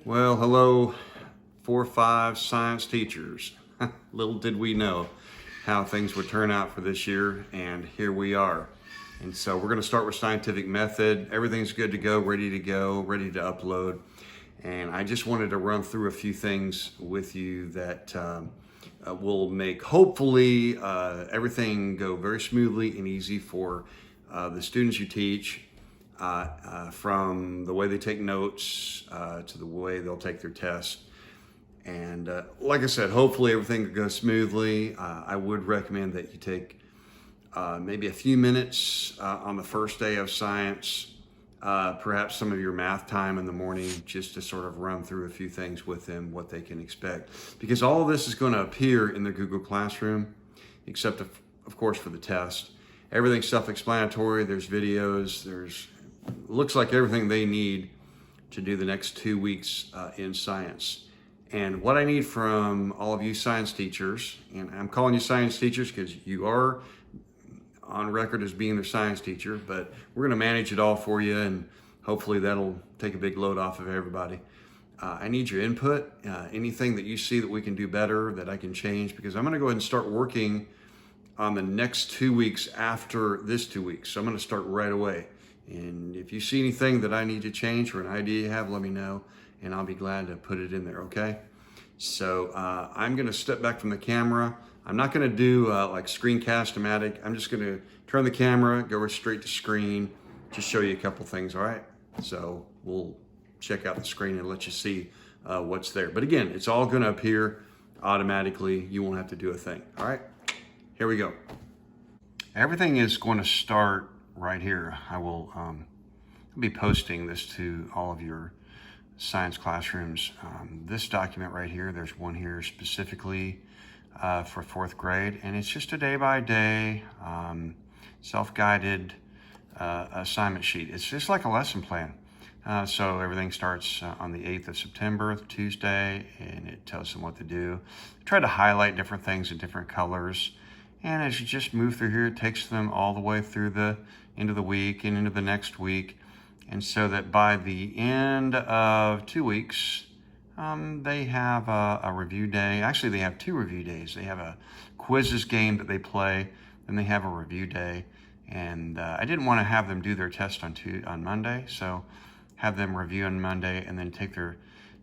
Well, hello, 4-5 science teachers. Little did we know how things would turn out for this year, and here we are. And so we're going to start with scientific method. Everything's good to go, ready to upload. And I just wanted to run through a few things with you that will make, hopefully, everything go very smoothly and easy for the students you teach. From the way they take notes to the way they'll take their tests. And like I said, hopefully everything goes smoothly. I would recommend that you take maybe a few minutes on the first day of science, perhaps some of your math time in the morning, just to sort of run through a few things with them, what they can expect. Because all of this is going to appear in the Google Classroom, except of course for the test. Everything's self-explanatory. There's videos, looks like everything they need to do the next 2 weeks in science. And what I need from all of you science teachers, and I'm calling you science teachers because you are on record as being their science teacher, but we're going to manage it all for you, and hopefully that'll take a big load off of everybody. I need your input, anything that you see that we can do better, that I can change, because I'm going to go ahead and start working on the next 2 weeks after this 2 weeks. So I'm going to start right away. And if you see anything that I need to change or an idea you have, let me know, and I'll be glad to put it in there, okay? So I'm gonna step back from the camera. I'm not gonna do like Screencast-O-Matic. I'm just gonna turn the camera, go straight to screen, just show you a couple things, all right? So we'll check out the screen and let you see what's there. But again, it's all gonna appear automatically. You won't have to do a thing, all right? Here we go. Everything is going to start right here. I will be posting this to all of your science classrooms. This document right here, there's one here specifically for 4th grade, and it's just a day-by-day self-guided assignment sheet. It's just like a lesson plan. So everything starts on the 8th of September, Tuesday, and it tells them what to do. Try to highlight different things in different colors. And as you just move through here, it takes them all the way through the end of the week and into the next week. And so that by the end of 2 weeks, they have a review day. Actually, they have 2 review days. They have a quizzes game that they play, then they have a review day. And I didn't want to have them do their test on Monday, so have them review on Monday and then take their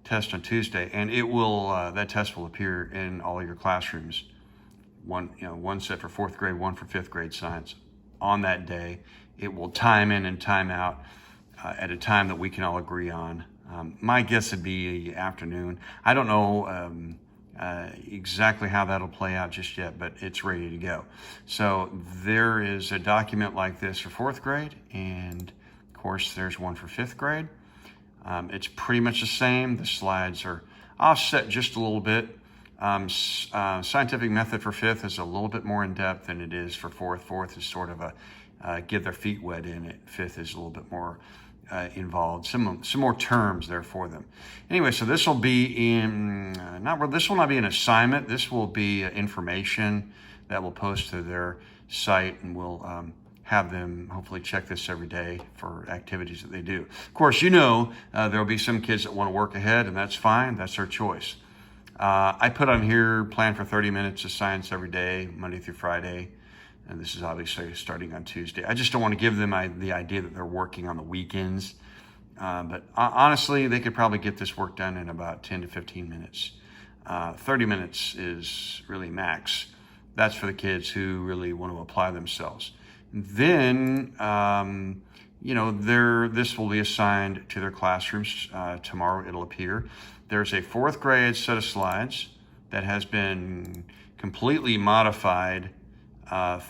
test on Tuesday. And it will that test will appear in all of your classrooms. One set for 4th grade, one for 5th grade science. On that day, it will time in and time out at a time that we can all agree on. My guess would be afternoon. I don't know exactly how that'll play out just yet, but it's ready to go. So there is a document like this for 4th grade, and of course there's one for 5th grade. It's pretty much the same. The slides are offset just a little bit. Scientific method for 5th is a little bit more in depth than it is for 4th. 4th is sort of a get their feet wet in it. 5th is a little bit more involved. Some more terms there for them. Anyway, so this will be in this will not be an assignment. This will be information that we'll post to their site, and we'll have them hopefully check this every day for activities that they do. Of course, there will be some kids that want to work ahead, and that's fine. That's their choice. I put on here, plan for 30 minutes of science every day, Monday through Friday. And this is obviously starting on Tuesday. I just don't want to give them the idea that they're working on the weekends. But honestly, they could probably get this work done in about 10 to 15 minutes. 30 minutes is really max. That's for the kids who really want to apply themselves. Then, this will be assigned to their classrooms. Tomorrow it'll appear. There's a 4th grade set of slides that has been completely modified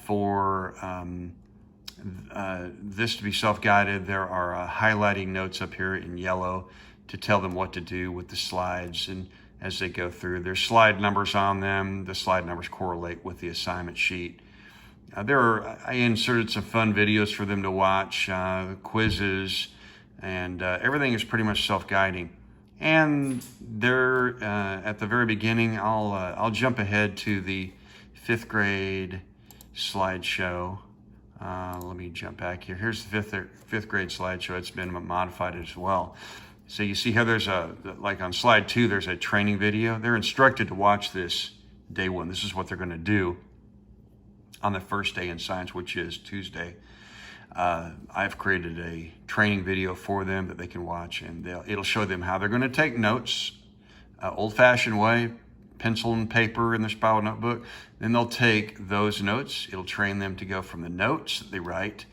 for this to be self-guided. There are highlighting notes up here in yellow to tell them what to do with the slides, and as they go through, there's slide numbers on them. The slide numbers correlate with the assignment sheet. I inserted some fun videos for them to watch, quizzes, and everything is pretty much self-guiding. And there, at the very beginning, I'll jump ahead to the 5th grade slideshow. Let me jump back here. Here's the fifth grade slideshow. It's been modified as well. So you see how there's like on slide 2, there's a training video. They're instructed to watch this day 1. This is what they're going to do on the first day in science, which is Tuesday. I've created a training video for them that they can watch, and it'll show them how they're going to take notes, old-fashioned way, pencil and paper in their spiral notebook. Then they'll take those notes. It'll train them to go from the notes that they write,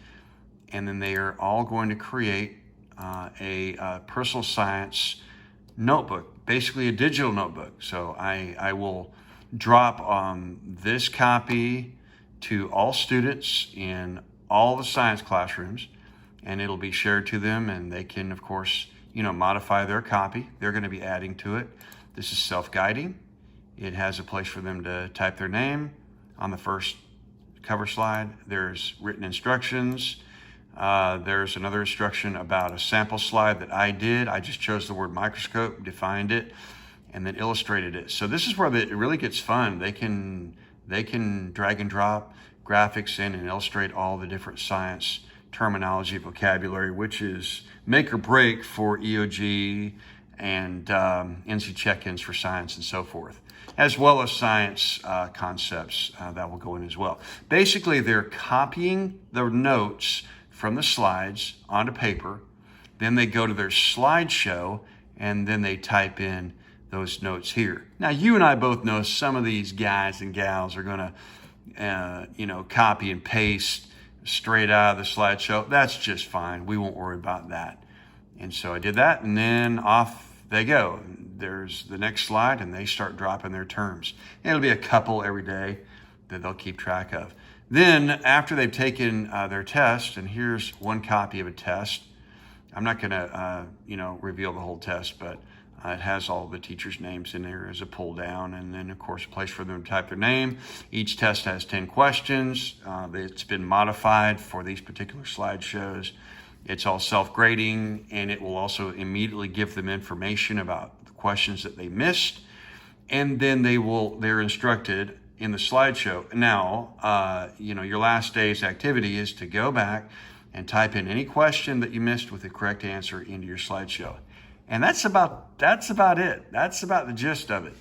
and then they are all going to create a personal science notebook, basically a digital notebook. So I will drop this copy to all students in all the science classrooms, and it'll be shared to them, and they can, of course, modify their copy. They're going to be adding to it. This is self-guiding. It has a place for them to type their name on the first cover slide. There's written instructions. There's another instruction about a sample slide that I did. I just chose the word microscope, defined it, and then illustrated it. So this is where it really gets fun. They can drag and drop graphics in and illustrate all the different science terminology, vocabulary, which is make or break for EOG and NC check-ins for science and so forth, as well as science concepts that will go in as well. Basically, they're copying the notes from the slides onto paper. Then they go to their slideshow, and then they type in those notes here. Now, you and I both know some of these guys and gals are going to copy and paste straight out of the slideshow. That's just fine. We won't worry about that. And so I did that, and then off they go. There's the next slide, and they start dropping their terms. And it'll be a couple every day that they'll keep track of. Then after they've taken their test, and here's one copy of a test. I'm not going to reveal the whole test, but it has all the teachers' names in there as a pull down, and then of course a place for them to type their name. Each test has 10 questions. It's been modified for these particular slideshows. It's all self-grading, and it will also immediately give them information about the questions that they missed, and then they're instructed in the slideshow. Now, your last day's activity is to go back and type in any question that you missed with the correct answer into your slideshow. And that's about it. That's about the gist of it.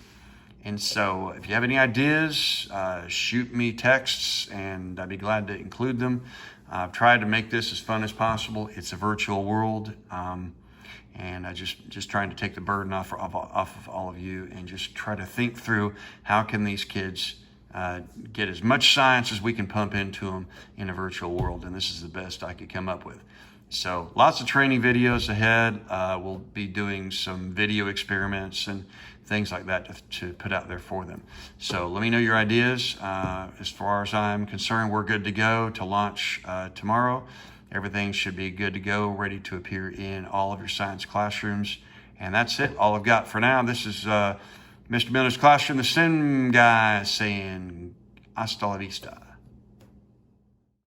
And so if you have any ideas, shoot me texts, and I'd be glad to include them. I've tried to make this as fun as possible. It's a virtual world, and I just trying to take the burden off of all of you, and just try to think through how can these kids get as much science as we can pump into them in a virtual world. And this is the best I could come up with. So lots of training videos ahead. We'll be doing some video experiments and things like that to put out there for them. So let me know your ideas. As far as I'm concerned, we're good to go to launch tomorrow. Everything should be good to go, ready to appear in all of your science classrooms. And that's it, all I've got for now. This is Mr. Miller's Classroom, the Sim Guy, saying hasta la vista.